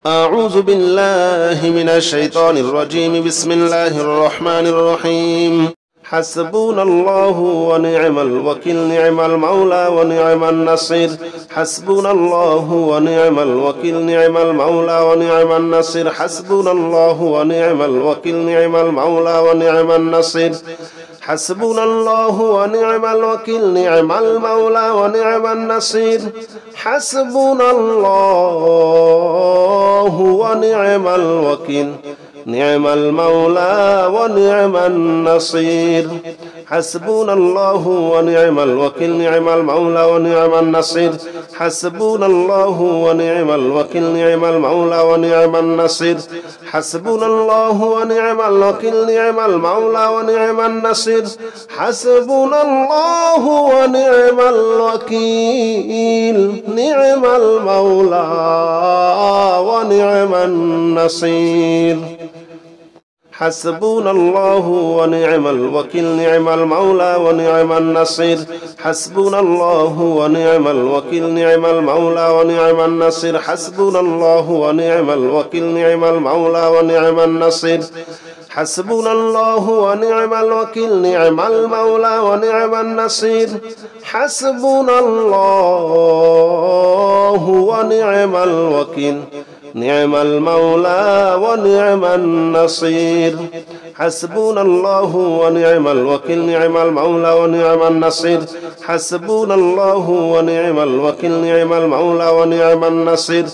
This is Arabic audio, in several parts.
أعوذ بالله من الشيطان الرجيم. بسم الله الرحمن الرحيم. حسبنا الله ونعم الوكيل، نعم المولى ونعم النصير. حسبنا الله ونعم الوكيل، نعم المولى ونعم النصير. حسبنا الله ونعم الوكيل، نعم المولى ونعم النصير. حسبنا الله ونعم الوكيل، نعم المولى ونعم النصير. حسبنا الله ونعم الوكيل، نعم المولى ونعم النصير. حسبنا الله ونعم الوكيل، نعم المولى ونعم النصير. حسبنا الله ونعم الوكيل، نعم المولى ونعم النصير. حسبنا الله ونعم الوكيل، نعم المولى ونعم النصير. حسبنا الله ونعم الوكيل، نعم المولى ونعم النصير. حسبنا الله ونعم الوكيل، نعم المولى ونعم النصير. حسبنا الله ونعم الوكيل، نعم المولى ونعم النصير. حسبنا الله ونعم الوكيل، نعم المولى ونعم النصير. حسبنا الله ونعم الوكيل، نعم المولى ونعم النصير. حسبنا الله ونعم الوكيل، نعم المولى ونعم النصير. حسبنا الله ونعم الوكيل، نعم المولى ونعم النصير. حسبنا الله ونعم الوكيل، نعم المولى ونعم النصير.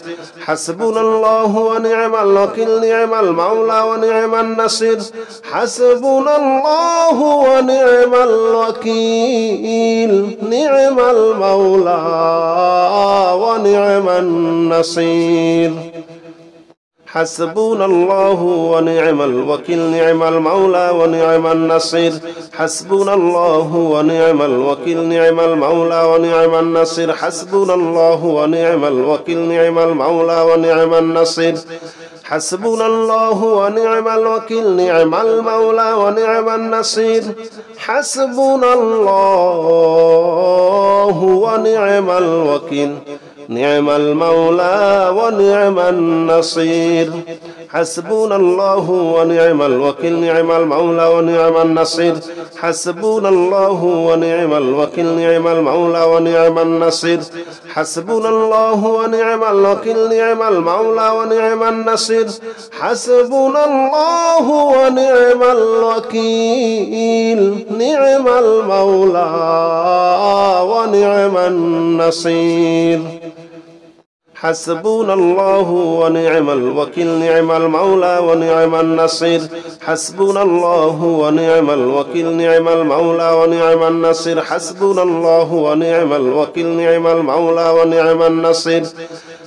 حسبنا الله ونعم الوكيل، نعم المولى ونعم النصير. حسبنا الله ونعم الوكيل، نعم المولى ونعم النصير. حسبنا الله ونعم الوكيل، نعم المولى ونعم النصير. حسبنا الله ونعم الوكيل، نعم المولى ونعم النصير. حسبنا الله ونعم الوكيل، نعم المولى ونعم النصير. حسبنا الله ونعم الوكيل، نعم المولى ونعم النصير. حسبنا الله ونعم الوكيل، نعم المولى ونعم النصير. حسبنا الله ونعم الوكيل، نعم المولى ونعم النصير. حسبنا الله ونعم الوكيل، نعم المولى ونعم النصير. حسبنا الله ونعم الوكيل، نعم المولى ونعم النصير. حسبنا الله ونعم الوكيل، نعم المولى ونعم النصير. حسبنا الله ونعم الوكيل، نعم المولى ونعم النصير. حسبنا الله ونعم الوكيل، نعم المولى ونعم النصير. حسبنا الله ونعم الوكيل، نعم المولى ونعم النصير. حسبنا الله ونعم الوكيل، نعم المولى ونعم النصير.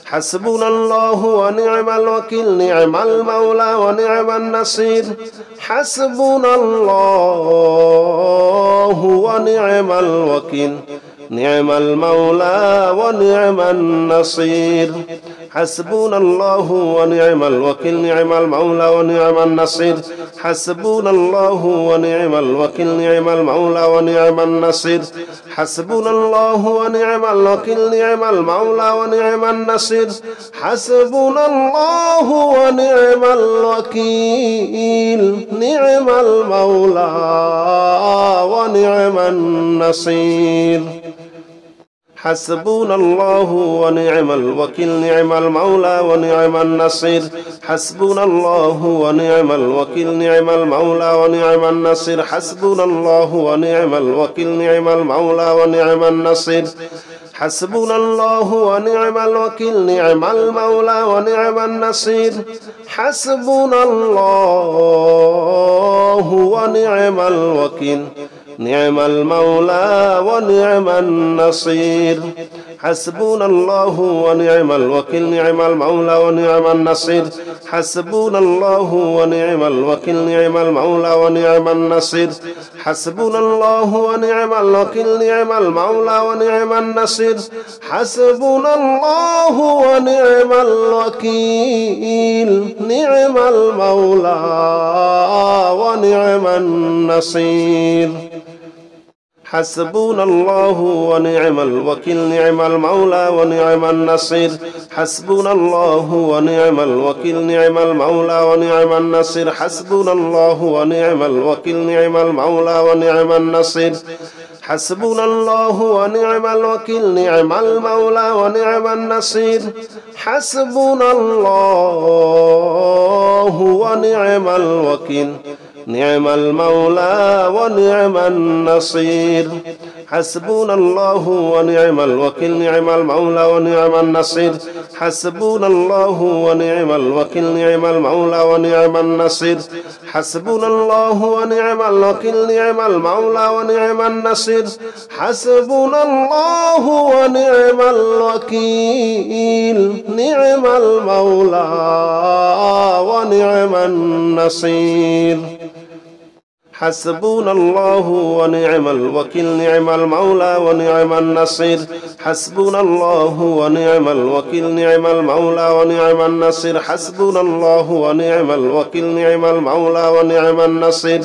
حسبنا الله ونعم الوكيل، نعم المولى ونعم النصير. حسبنا الله ونعم الوكيل، نعم المولى ونعم النصير. حسبنا الله ونعم الوكيل، نعم المولى ونعم النصير. حسبنا الله ونعم الوكيل، نعم المولى ونعم النصير. حسبنا الله ونعم الوكيل، نعم المولى ونعم النصير. حسبنا الله ونعم الوكيل، نعم المولى ونعم النصير. حسبنا الله ونعم الوكيل، نعم المولى ونعم النصير. حسبنا الله ونعم الوكيل، نعم المولى ونعم النصير. حسبنا الله ونعم الوكيل، نعم المولى ونعم النصير. حسبنا الله ونعم الوكيل، نعم المولى ونعم النصير. حسبنا الله ونعم الوكيل، نعم المولى ونعم النصير. حسبنا الله ونعم الوكيل، نعم المولى ونعم النصير. حسبنا الله ونعم الوكيل، نعم المولى ونعم النصير. حسبنا الله ونعم الوكيل، نعم المولى ونعم النصير. حسبنا الله ونعم الوكيل نعم المولى ونعم النصير حسبنا الله ونعم الوكيل نعم المولى ونعم النصير حسبنا الله ونعم الوكيل نعم المولى ونعم النصير حسبنا الله ونعم الوكيل نعم المولى ونعم النصير حسبنا الله ونعم الوكيل نعم المولى ونعم النصير حسبنا الله ونعم الوكيل نعم المولى ونعم النصير حسبنا الله ونعم الوكيل نعم المولى ونعم النصير حسبنا الله ونعم الوكيل نعم المولى ونعم النصير حسبنا الله ونعم الوكيل نعم المولى ونعم النصير حسبنا الله ونعم الوكيل نعم المولى ونعم النصير حسبنا الله ونعم الوكيل نعم المولى ونعم النصير حسبنا الله ونعم الوكيل نعم المولى ونعم النصير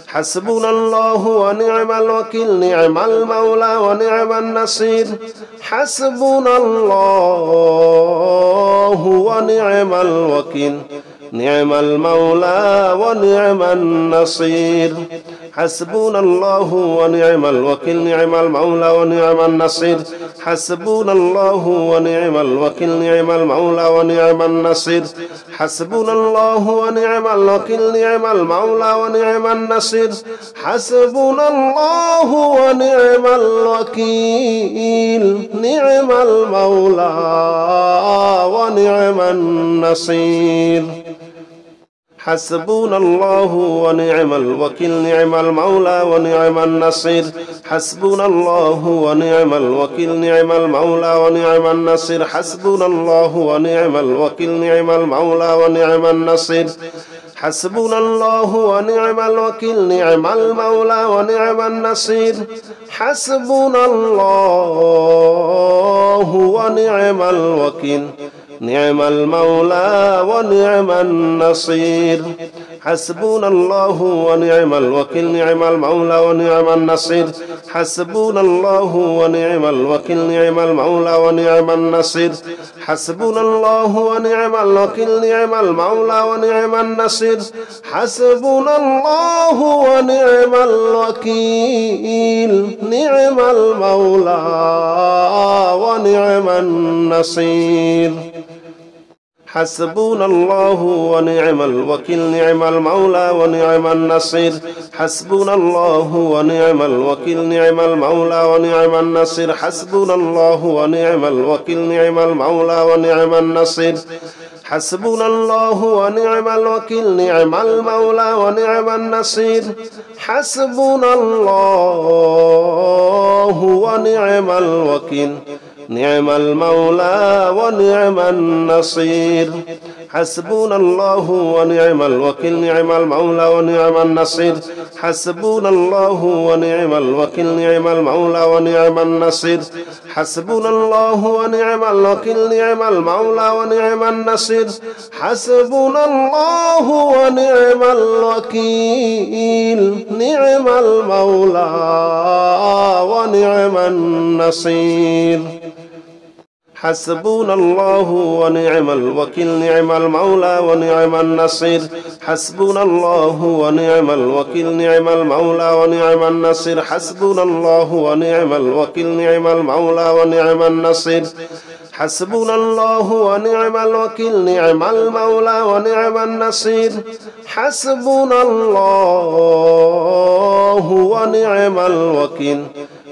حسبنا الله ونعم الوكيل نعم المولى ونعم النصير حسبنا الله ونعم الوكيل نعم المولى ونعم النصير حسبنا الله ونعم الوكيل نعم المولى ونعم النصير حسبنا الله ونعم الوكيل نعم المولى ونعم النصير حسبنا الله ونعم الوكيل نعم المولى ونعم النصير حسبنا الله ونعم الوكيل نعم المولى ونعم النصير حسبنا الله ونعم الوكيل نعم المولى ونعم النصير حسبنا الله ونعم الوكيل نعم المولى ونعم النصير حسبنا الله ونعم الوكيل نعم المولى ونعم النصير حسبنا الله ونعم الوكيل نعم المولى ونعم النصير حسبنا الله ونعم الوكيل نعم المولى ونعم النصير حسبنا الله ونعم الوكيل نعم المولى ونعم النصير حسبنا الله ونعم الوكيل نعم المولى ونعم النصير حسبنا الله ونعم الوكيل نعم المولى ونعم النصير حسبنا الله ونعم الوكيل نعم المولى ونعم النصير حسبنا الله ونعم الوكيل نعم المولى ونعم النصير حسبنا الله ونعم الوكيل نعم المولى ونعم النصير حسبنا الله ونعم الوكيل نعم المولى ونعم النصير حسبنا الله ونعم الوكيل نعم المولى ونعم النصير حسبنا الله ونعم الوكيل نعم المولى ونعم النصير حسبنا الله ونعم الوكيل نعم المولى ونعم النصير حسبنا الله ونعم الوكيل نعم المولى ونعم النصير حسبنا الله ونعم الوكيل نعم المولى ونعم النصير حسبنا الله ونعم الوكيل نعم المولى ونعم النصير حسبنا الله ونعم الوكيل نعم المولى ونعم النصير حسبنا الله ونعم الوكيل نعم المولى ونعم النصير حسبنا الله ونعم الوكيل نعم المولى ونعم النصير حسبنا الله ونعم الوكيل نعم المولى ونعم النصير حسبنا الله ونعم الوكيل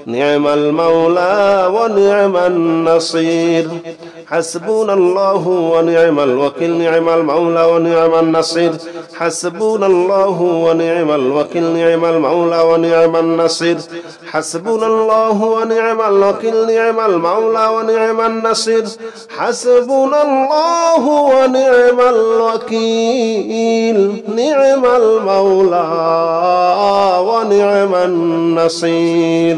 نعم المولى ونعم النصير حسبنا الله ونعم الوكيل نعم المولى ونعم النصير حسبنا الله ونعم الوكيل نعم المولى ونعم النصير حسبنا الله ونعم الوكيل نعم المولى ونعم النصير حسبنا الله ونعم الوكيل نعم المولى ونعم النصير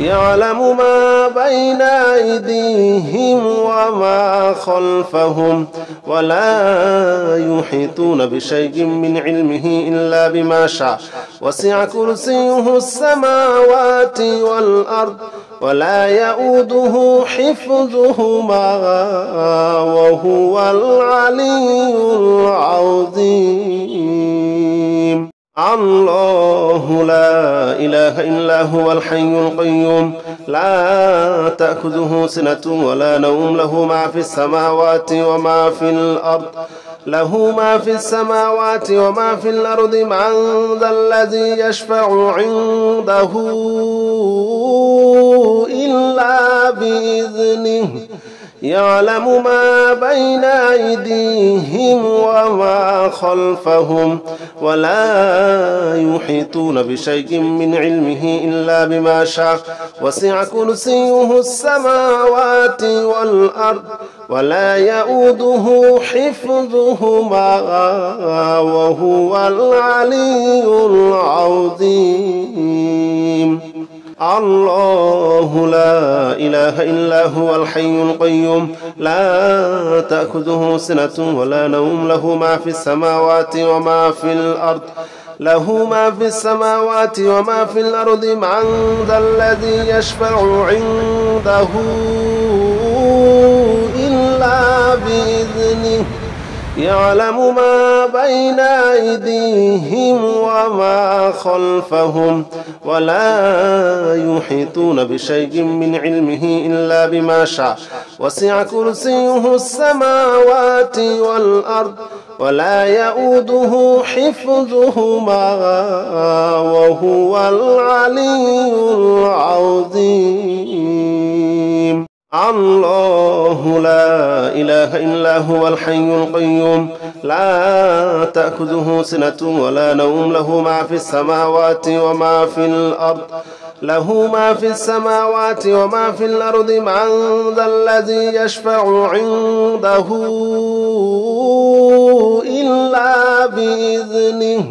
يعلم ما بين أيديهم وما خلفهم ولا يحيطون بشيء من علمه إلا بما شاء وسع كرسيه السماوات والأرض ولا يؤوده حفظهما وهو العلي العظيم. الله لا إله إلا هو الحي القيوم لا تأخذه سنة ولا نوم له ما في السماوات وما في الأرض وما في الأرض من ذا الذي يشفع عنده إلا بإذنه يعلم ما بين أيديهم وما خلفهم ولا يحيطون بشيء من علمه إلا بما شاء وسع كرسيه السماوات والأرض ولا يؤوده حفظهما وهو العلي العظيم. الله لا إله إلا هو الحي القيوم لا تأخذه سنة ولا نوم له ما في السماوات وما في الأرض من ذا الذي يشفع عنده إلا بإذنه يعلم ما بين أيديهم وما خلفهم ولا يحيطون بشيء من علمه إلا بما شاء وسع كرسيه السماوات والأرض ولا يؤوده حفظهما وهو العلي العظيم. الله لا إله إلا هو الحي القيوم لا تأخذه سنة ولا نوم له ما في السماوات وما في الأرض من ذا الذي يشفع عنده إلا بإذنه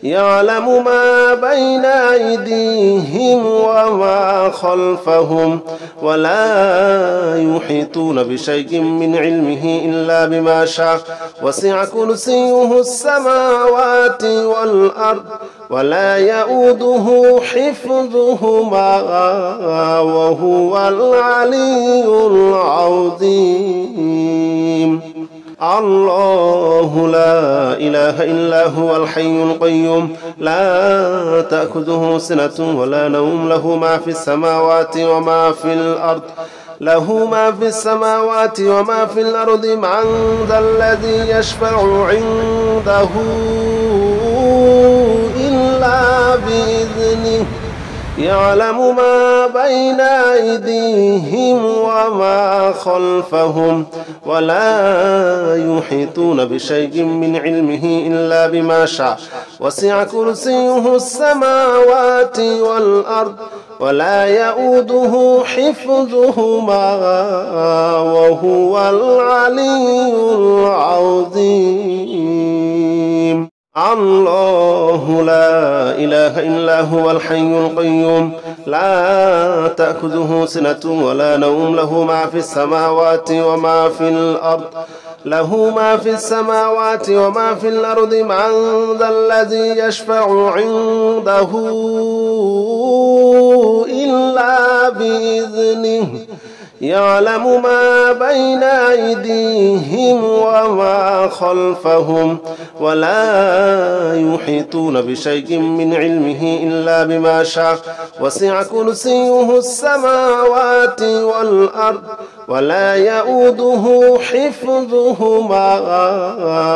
يعلم ما بين أيديهم وما خلفهم ولا يحيطون بشيء من علمه إلا بما شاء وسع كرسيه السماوات والأرض ولا يؤوده حفظهما وهو العلي العظيم. الله لا إله إلا هو الحي القيوم لا تأخذه سنة ولا نوم له ما في السماوات وما في الأرض من ذا الذي يشفع عنده إلا بإذنه يعلم ما بين أيديهم وما خلفهم ولا يحيطون بشيء من علمه إلا بما شاء وسع كرسيه السماوات والأرض ولا يؤوده حفظهما وهو العلي العظيم. الله لا إله إلا هو الحي القيوم لا تأخذه سنة ولا نوم له ما في السماوات وما في الأرض من ذا الذي يشفع عنده إلا بإذنه يعلم ما بين أيديهم وما خلفهم ولا يحيطون بشيء من علمه إلا بما شاء وسع كرسيه السماوات والأرض ولا يؤوده حفظهما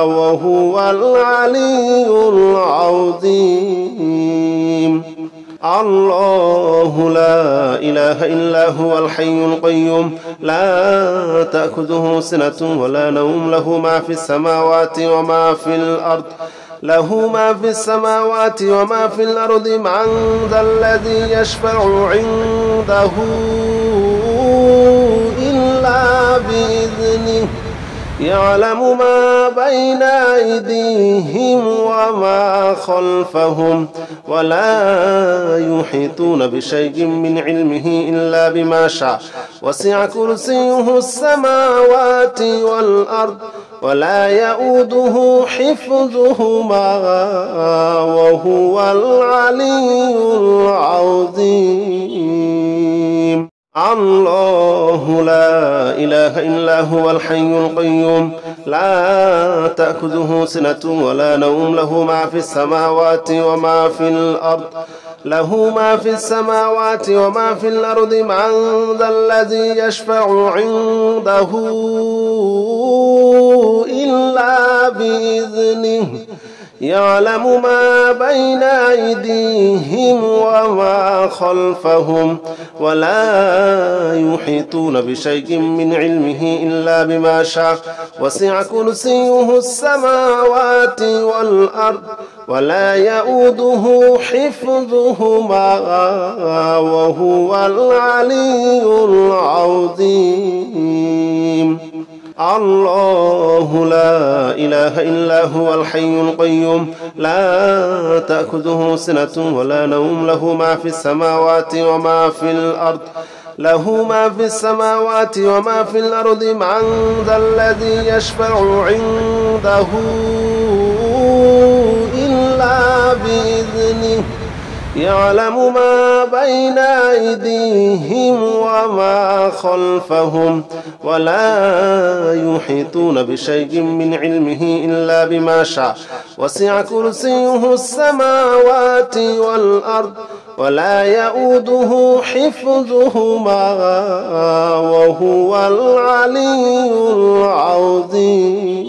وهو العلي العظيم. الله لا إله إلا هو الحي القيوم لا تأخذه سنة ولا نوم له ما في السماوات وما في الأرض من ذا الذي يشفع عنده إلا بإذنه يعلم ما بين أيديهم وما خلفهم ولا يحيطون بشيء من علمه إلا بما شاء وسع كرسيه السماوات والأرض ولا يؤوده حفظهما وهو العلي العظيم. الله لا إله إلا هو الحي القيوم لا تأخذه سنة ولا نوم له ما في السماوات وما في الأرض وما في الأرض من ذا الذي يشفع عنده إلا بإذنه يعلم ما بين أيديهم وما خلفهم ولا يحيطون بشيء من علمه إلا بما شاء وسع كرسيه السماوات والأرض ولا يؤوده حفظهما وهو العلي العظيم. الله لا إله إلا هو الحي القيوم لا تأخذه سنة ولا نوم له ما في السماوات وما في الأرض من ذا الذي يشفع عنده إلا بإذنه يعلم ما بين أيديهم وما خلفهم ولا يحيطون بشيء من علمه إلا بما شاء وسع كرسيه السماوات والأرض ولا يؤوده حفظهما وهو العلي العظيم.